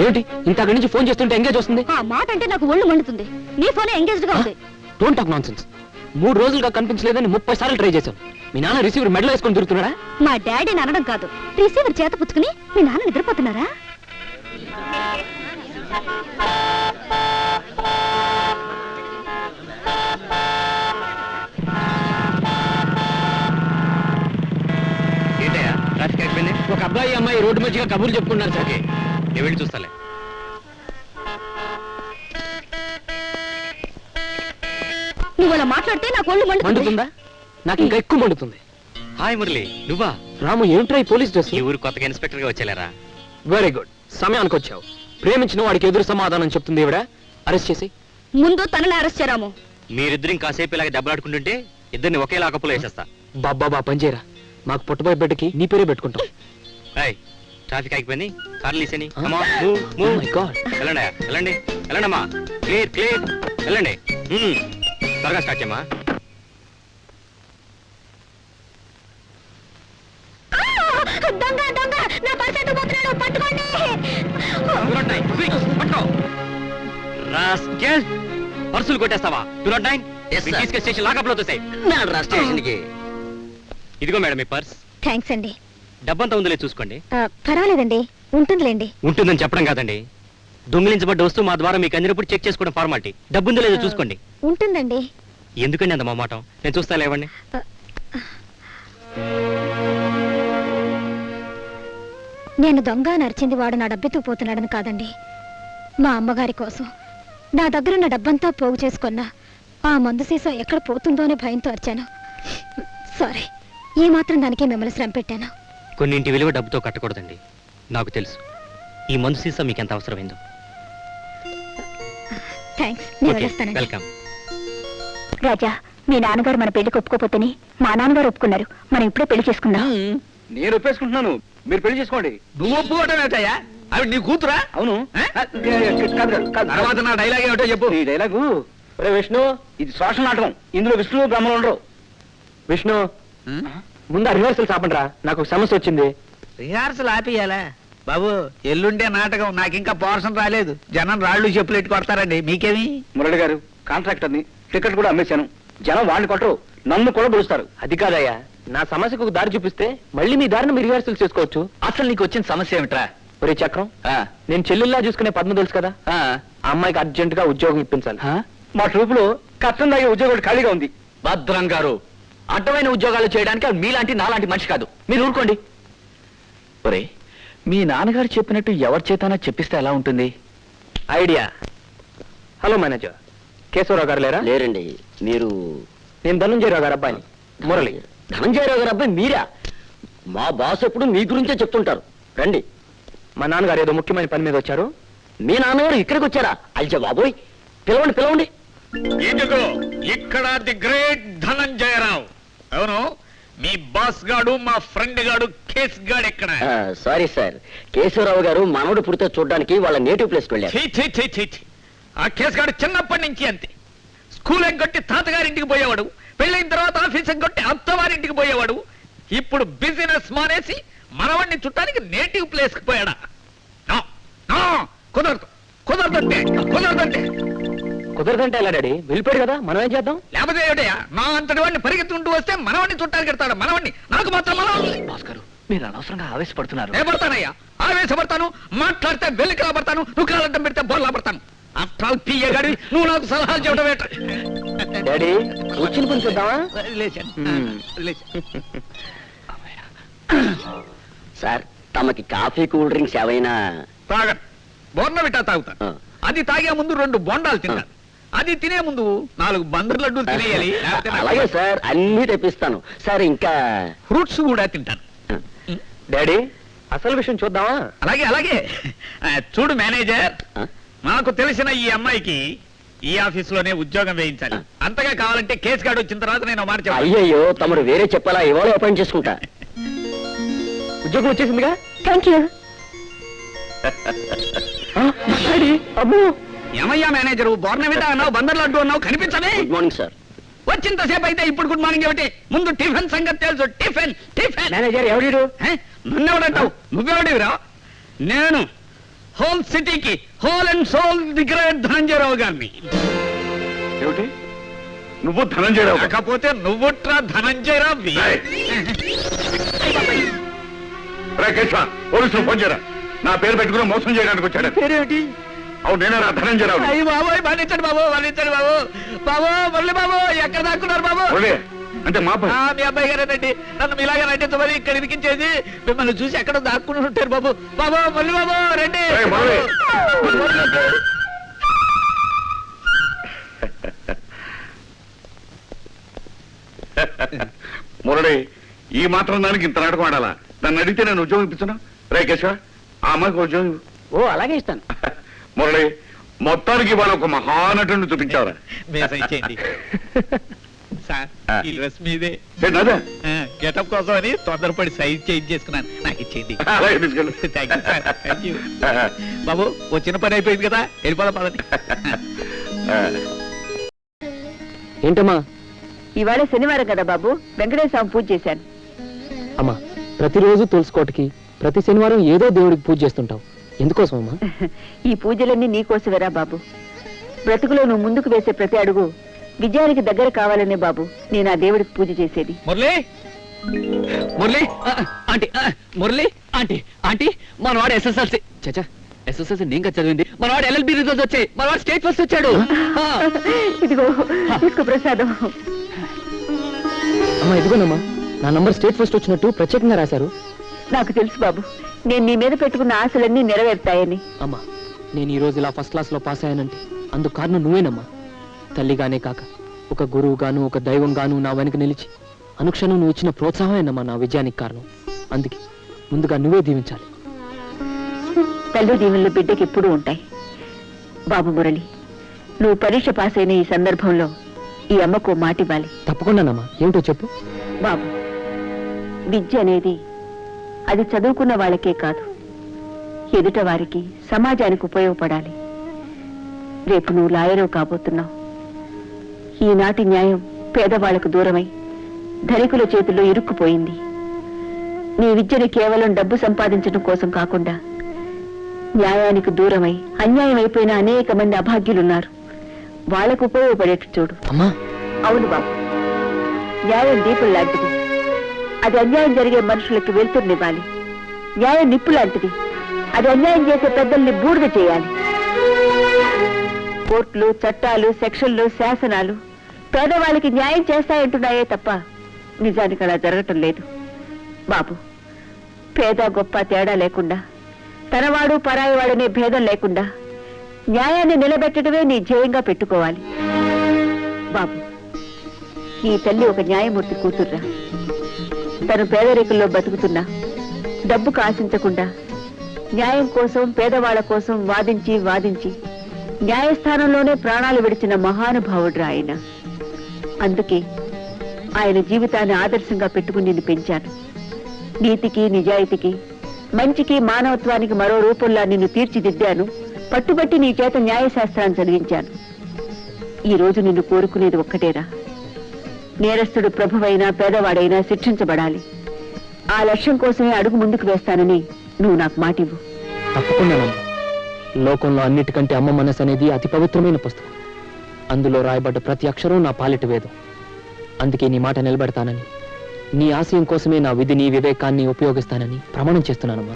ఏమిటి ఇంత అక్కడి నుంచి ఫోన్ చేస్తుంటే ఎంగేజ్ వస్తుంది? ఆ మాట అంటే నాకు ఒళ్ళు మండుతుంది. నీ ఫోన్ ఎంగేజ్డ్ గా ఉంది. Don't talk nonsense. 3 రోజులుగా కనిపించలేదని 30 సార్లు ట్రై చేశాం. మీ నాన్న రిసీవర్ మెడలో వేసుకొని తిరుగుతున్నాడా? మా డాడీని అనడం కాదు, రిసీవర్ చేత పుచ్చుకుని మీ నాన్న నిద్రపోతున్నారా? ఒక అబ్బాయి అమ్మాయి రోడ్డు మధ్యగా కబుర్లు చెప్పుకున్నారు సార్. నేను వెళ్ళి చూస్తాలే. నువ్వు అలా మాట్లాడితే నాకు ఒళ్ళు మండుతుందా? నాకు ఇంకా ఎక్కువ మండుతుంది. హాయ్ మురళి, నువ్వా? రాము ఏమిట్రా ఈ పోలీస్ డ్రెస్? ఈ ఊరు కొత్తగా ఇన్స్పెక్టర్ గా వచ్చేలేరా? వెరీ గుడ్, సమయానికి వచ్చావు. ప్రేమించిన వాడికి ఎదురు సమాధానం చెప్తుంది ఈవిడ. అరెస్ట్ చేసి ముందు తనని అరెస్ట్ చేయరాము. మీరిద్దరు కాసేపు ఇలాగ దెబ్బలాడుకుంటుంటే ఇద్దరిని ఒకే లాకప్పులో వేసేస్తా. బాబా పనిచేయరా, మాకు పుట్టబోయే బిడ్డకి నీ పేరే పెట్టుకుంటాం. ట్రాఫిక్ ఆగిపోయింది, కార్లు తీసేని. వెళ్ళండి అమ్మా, క్లియర్ వెళ్ళండి. త్వరగా స్టార్ట్ చేయమ్మా. పర్సులు కొట్టేస్తావా? 209 స్టేషన్ లాకప్ లో తోసేయ్. ఇదిగో మేడం మీ పర్స్. థ్యాంక్స్ అండి. డబ్బంతా ఉందో లేదు చూసుకోండి. పర్వాలేదండి, ఉంటుందిలేండి. ఉంటుందని చెప్పడం కాదండి, దొంగిలించబడ్డ వస్తువు మా ద్వారా మీకు అందినప్పుడు చెక్ చేసుకోవడం ఫార్మాలిటీ. డబ్బుందో లేదో చూసుకోండి. ఉంటుందండి. ఎందుకండి అంత మొహమాటం? నేను చూస్తా లేవండి. నేను దొంగ నరిచింది వాడు నా డబ్బెత్తు పోతున్నాడని కాదండి, మా అమ్మగారి కోసం నా దగ్గరున్న డబ్బంతా పోగు చేసుకున్నా ఆ మందు సీసా ఎక్కడ పోతుందో అని భయంతో అరిచాను. సారీ, ఈ మాత్రం దానికే మిమ్మల్ని శ్రమ పెట్టాను. కొన్నింటి విలువ డబ్బుతో కట్టకూడదండి, నాకు తెలుసు. ఈ మందు సీసా మీకు ఎంత అవసరమైందో. థ్యాంక్స్, నేను వెళ్ళొస్తానండి. వెల్కమ్. రాజా, మీ నాన్నగారు మన పెళ్లికి ఒప్పుకోపోతేనే మా నాన్నగారు ఒప్పుకున్నారు. మనం ఇప్పుడే పెళ్లి చేసుకుందాం. నేను ఒప్పేసుకుంటున్నాను, మీరు పెళ్లి చేసుకోండి. నువ్వు ఒప్పుకోవటం ఏంటయ్యా? అవి నీ కూతురా? అవును. తర్వాత నా డైలాగ్ ఏమిటో చెప్పు. ఈ డైలాగు, విష్ణు ఇది సోషల్ నాటకం, ఇందులో విష్ణు బ్రహ్మలు ఉండరు. విష్ణు, ముందు రిహార్సల్ ఆపండిరా, నాకు ఒక సమస్య వచ్చింది. రిహార్సల్ ఆపియాలా బాబు? ఎల్లుండే నాటకం, నాకు ఇంకా పోర్షన్ రాలేదు. జనం రాళ్ళు చెప్పులు ఎట్టు కొడతారండి. మీకేమి? మురళి గారు, కాంట్రాక్టర్ని, టికెట్ కూడా అమ్మేశాను. జనం వాళ్ళు కొట్టరు, నన్ను కూడా పిలుస్తారు. అది కాదయ్యా, నా సమస్యకు ఒక దారి చూపిస్తే మళ్ళీ మీ దారిని మీరు రిహార్సల్ చేసుకోవచ్చు. అసలు నీకు వచ్చిన సమస్య ఏమిట్రా? ఒరే చక్రం, నేను చెల్లెల్లా చూసుకునే పద్మ తెలుసు కదా, ఆ అమ్మాయికి అర్జెంట్ గా ఉద్యోగం ఇప్పించాలి. మా ట్రూప్ లో కష్టం తాగే ఉద్యోగం ఖాళీగా ఉంది. భద్రం గారు, అడ్డమైన ఉద్యోగాలు చేయడానికి మీలాంటి నాలాంటి మనిషి కాదు. మీరు ఊరుకోండి. ఒరే, మీ నాన్నగారు చెప్పినట్టు ఎవరి చేతనా చెప్పిస్తే ఎలా ఉంటుంది? ఐడియా. హలో మేనేజర్, కేశవరావు గారు లేరా? లేరండి. మీరు? నేను ధనంజయరావు గారు అబ్బాయిని. మురళి. ధనంజయరావు గారు అబ్బాయి మీరా? మా బాస్ ఎప్పుడు మీ గురించే చెప్తుంటారు. రండి. మా నాన్నగారు ఏదో ముఖ్యమైన పని మీద వచ్చారు. మీ నాన్నగారు ఇక్కడికి వచ్చారా? అయ్యా బాబోయ్, పిలవండి. ఎందుకు ఇక్కడ ది గ్రేట్ ధనంజయరావు? అవును, మీ బాస్ గాడు, మా ఫ్రెండ్ గాడు కేస్ గాడు ఎక్కడ? సారీ సార్, కేశవరావు గారు మనవడు పుడితే చూడడానికి వాళ్ళ నేటివ్ ప్లేస్ కి వెళ్ళారు. ఆ కేస్ గాడు చిన్నప్పటి నుంచి అంతే. స్కూల్ ఎగ్గొట్టి తాతగారింటికి పోయేవాడు, పెళ్ళైన తర్వాత ఆఫీస్ ఎగ్గొట్టి అత్తవారింటికి పోయేవాడు. ఇప్పుడు బిజినెస్ మానేసి మనవాడిని చుట్టానికి నేటివ్ ప్లేస్ కి పోయాడా? కుదరదంటే ఎలా డాడీ? వెళ్ళిపోయాడు కదా, మనం ఏం చేద్దాం? లేకపోతే ఏమిటయ్యా, నా అంతటి వాడిని పరిగెత్తుంటూ వస్తే మనవాడిని చుట్టానికి ఎడతాడు. మనవాడిని నాకు మాత్రం భాస్కర్, మీరు అనవసరంగా ఆవేశపడుతున్నారు. నేను పడతానయ్యా, ఆవేశపడతాను. మాట్లాడితే వెలికిలా పడతాను, నువ్వు కాలంటం పెడితే బోర్లా పడతాను. ఆఫ్టర్ ఆల్ పియ్య గారి నువ్వు నాకు సలహాలు చెప్పడం ఏంట? డాడీ వచ్చిన పని చూద్దామా వదిలేశాను. వదిలేశాను. సార్ తమకి కాఫీ కూల్ డ్రింక్స్ ఏవైనా తాగను. బోర్నవిటా తాగుతాను. ఆ. అది తాగే ముందు 2 బొండాలు తింటాను. అది తినే ముందు 4 బందర్ లడ్డూలు తినేయాలి. లేకపోతే నాకు అలాగే సార్ అన్ని తెప్పిస్తాను సార్. ఇంకా ఫ్రూట్స్ కూడా తింటాను. డాడీ అసలు విషయం చూద్దామా? అలాగే అలాగే. చూడు మేనేజర్, ఆ? నాకు తెలిసిన ఈ అమ్మాయికి ఈ ఆఫీసులోనే ఉద్యోగం వేయించాలి. అంతగా కావాలంటే కేసు గార్డు వచ్చిన తర్వాత నేను మాట చెప్పాలి. అయ్యయ్యో తమరు వేరే చెప్పాలా? ఇవాళ అపాయింట్ చేసుకుంటా. ఉద్యోగం వచ్చేసిందిగా. Thank you. డాడీ అమ్మో. ఏమయ్యా మేనేజరు, బోర్నవిటా అన్నావు, బందర్ లడ్డు అన్నావు, కనిపించలే. Good morning sir. వచ్చింతసేపు అయితే ఇప్పుడు గుడ్ మార్నింగ్ ఏమిటి? ముందు టిఫిన్ సంగతి తెలుసు. Tiffin tiffin. మేనేజర్ ఎవడు? నన్నెవడంటావు? నువ్వెవడివిరా? నేను హోల్ సిటీకి whole and soul the great Dhananjaya Rao గారిని. ఏమిటి నువ్వు ధనంజయరావు? కాకపోతే నువ్వుట్రా ధనంజయరావు. కేశవ పోలీసులు ఫోన్ చేయరా. నా పేరు పెట్టుకుని మోసం చేయడానికి వచ్చాడు. పేరేమిటి? అవును నేనేరా ధనంజయరావు. అయ్యి బాబోయ్, మరణించండి బాబు, మరణించండి బాబు. బాబు మురళి బాబు, ఎక్కడ దాక్కున్నారు బాబు? ఒరే, అంటే మా పని. మీ అబ్బాయి గారేనండి. నన్ను మీలాగా నటించమని ఇక్కడ ఇరికించేది. మిమ్మల్ని చూసి ఎక్కడో దాక్కుని ఉంటారు బాబు. బాబు మురళి బాబు రండి. ఏయ్, మురళి. మురళి, ఈ మాత్రం దానికి ఇంత నాటకం ఆడాలా? నన్ను అడిగితే నేను ఉద్యోగం ఇప్పించను. రే కేశవ, ఆ అమ్మాయికి ఉద్యోగం ఇవ్వు. ఓ అలాగే ఇస్తాను. మురళి, మొత్తానికి ఇవాళ ఒక మహానటుని చూపించావరా? మీసం ఇచ్చేయండి సార్. ఈ డ్రెస్ మీదే. అదే గెటప్ కోసం అని తొందరపడి సైజ్ చేంజ్ చేసుకున్నాను. నాకు ఇచ్చేయండి. అలాగే తీసుకెళ్ళు. Thank you sir. Thank you. బాబు వచ్చిన పని అయిపోయింది కదా, వెళ్ళిపోదాం పదండి. ఏంటమ్మా? ఇవాళ శనివారం కదా బాబు, వెంకటేశ్వర పూజ చేశాను. అమ్మా ప్రతిరోజు తులసికోటకి ప్రతి శనివారం ఏదో దేవుడికి పూజ చేస్తుంటావు, ఎందుకోసం అమ్మా? ఈ పూజలన్నీ నీకోసమేరా బాబు. బ్రతుకులో నువ్వు ముందుకు వేసే ప్రతి అడుగు విజయానికి దగ్గర కావాలనే బాబు నేను ఆ దేవుడికి పూజ చేసేది. Murali Murali aunty Murali aunty aunty మనవాడు ఎస్ఎస్ఎల్సి చచ్చా ఎస్ఎస్ఎల్సి నేను కదా చదివింది. మనవాడు ఎల్ఎల్బి రిజల్ట్స్ వచ్చాయి. మనవాడు స్టేట్ ఫస్ట్ వచ్చాడు. ఇదిగో తీసుకో ప్రసాదం. అమ్మా ఇదిగోనమ్మా, నా నంబర్ స్టేట్ ఫస్ట్ వచ్చినట్టు ప్రత్యేకంగా రాశారు. నాకు తెలుసు బాబు, నేను నీ మీద పెట్టుకున్న ఆశలన్నీ నెరవేరుతాయని. అమ్మా నేను ఈ రోజు ఇలా ఫస్ట్ క్లాస్ లో పాస్ అయ్యానంటే అందుకు కారణం నువ్వేనమ్మా. తల్లిగానే కాక ఒక గురువు గాను ఒక దైవం గాను నా వెనక నిలిచి అనుక్షణం నువ్వు ఇచ్చిన ప్రోత్సాహమేనమ్మా నా విజయానికి కారణం. అందుకే ముందుగా నువ్వే దీవించాలి. తల్లి దీవెనలు బిడ్డకి ఎప్పుడూ ఉంటాయి. బాబు మురళి, నువ్వు పరీక్ష పాస్ అయిన ఈ సందర్భంలో ఈ అమ్మకు మాటివ్వాలి. తప్పకుండానమ్మా, ఏమిటో చెప్పు. బాబు, విద్య అనేది అది చదువుకున్న వాళ్ళకే కాదు, ఎదుట వారికి సమాజానికి ఉపయోగపడాలి. రేపు నువ్వు లాయరు కాబోతున్నావు. ఈనాటి న్యాయం పేదవాళ్లకు దూరమై ధనికుల చేతుల్లో ఇరుక్కుపోయింది. నీ విద్యని కేవలం డబ్బు సంపాదించడం కోసం కాకుండా న్యాయానికి దూరమై అన్యాయం అయిపోయిన అనేక మంది అభాగ్యులున్నారు. వాళ్లకు ఉపయోగపడేట్టు చూడు. అమ్మా అవును బాబు, న్యాయం దీపం లాంటిది. అది అన్యాయం జరిగే మనుషులకి వెళ్తున్నివ్వాలి. న్యాయం నిప్పు లాంటిది. అది అన్యాయం చేసే పెద్దల్ని బూడిద చేయాలి. కోర్టులు, చట్టాలు, సెక్షన్లు, శాసనాలు పేదవాళ్ళకి న్యాయం చేస్తాయంటున్నాయే తప్ప నిజానికి అలా జరగటం లేదు. బాబు, పేద గొప్ప తేడా లేకుండా, తనవాడు పరాయివాడనే భేదం లేకుండా న్యాయాన్ని నిలబెట్టడమే నీ ధ్యేయంగా పెట్టుకోవాలి. బాబు, నీ తల్లి ఒక న్యాయమూర్తి కూతుర్రా. తను పేదరికుల్లో బతుకుతున్నా డబ్బుకు ఆశించకుండా న్యాయం కోసం, పేదవాళ్ల కోసం వాదించి వాదించి న్యాయస్థానంలోనే ప్రాణాలు విడిచిన మహానుభావుడ్రా ఆయన. అందుకే ఆయన జీవితాన్ని ఆదర్శంగా పెట్టుకుని నిన్ను పెంచాను. నీతికి, నిజాయితీకి, మంచికి, మానవత్వానికి మరో రూపంలో నిన్ను తీర్చిదిద్దాను. పట్టుబట్టి నీ చేత న్యాయశాస్త్రాన్ని చదివించాను. ఈ రోజు నిన్ను కోరుకునేది ఒక్కటేరా, నేరస్తుడు ప్రభువైనా పేదవాడైనా శిక్షించబడాలి. ఆ లక్ష్యం కోసమే అడుగు ముందుకు వేస్తానని నువ్వు నాకు మాటివ్వు. తప్పకుండానమ్మా. లోకంలో అన్నిటికంటే అమ్మ మనసు అనేది అతి పవిత్రమైన పుస్తకం. అందులో రాయబడ్డ ప్రతి అక్షరం నా పాలిట వేదం. అందుకే నీ మాట నిలబెడతానని, నీ ఆశయం కోసమే నా విధిని, వివేకాన్ని ఉపయోగిస్తానని ప్రమాణం చేస్తున్నానమ్మా.